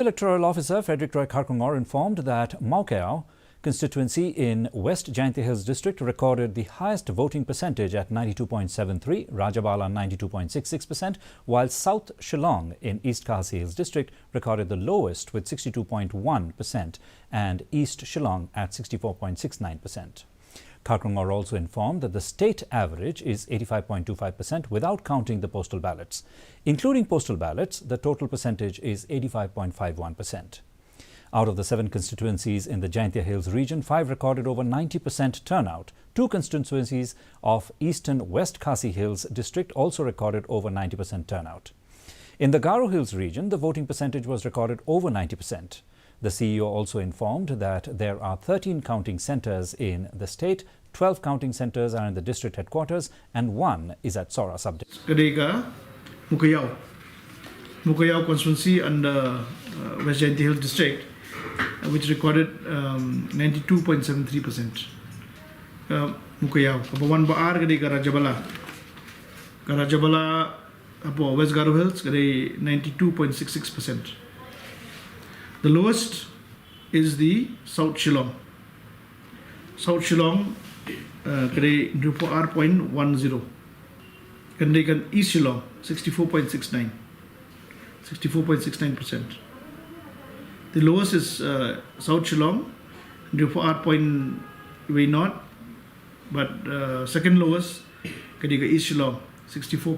Electoral Officer Frederick Roy Kharkongor informed that Mowkaïaw constituency in West Jaiñtia Hills district recorded the highest voting percentage at 92.73, Rajabala 92.66%, while South Shillong in East Khasi Hills district recorded the lowest with 62.1% and East Shillong at 64.69%. Kharkongor also informed that the state average is 85.25% without counting the postal ballots. Including postal ballots, the total percentage is 85.51%. Out of the 7 constituencies in the Jaiñtia Hills region, 5 recorded over 90% turnout. 2 constituencies of eastern West Khasi Hills district also recorded over 90% turnout. In the Garo Hills region, the voting percentage was recorded over 90%. The CEO also informed that there are 13 counting centres in the state, 12 counting centres are in the district headquarters and 1 is at Sora sub-district. Mowkaïaw constituency and West Jaiñtia Hills district, which recorded 92.73%. Mowkaïaw. Apo 1 baar kadai Rajabala apo West Garo Hills kadai 92.66%. The lowest is the South Shillong. South Shillong kadai 0.10. Kandikan East Shillong 64.69%. The lowest is South Shillong 0.0, but second lowest kadai East Shillong 64.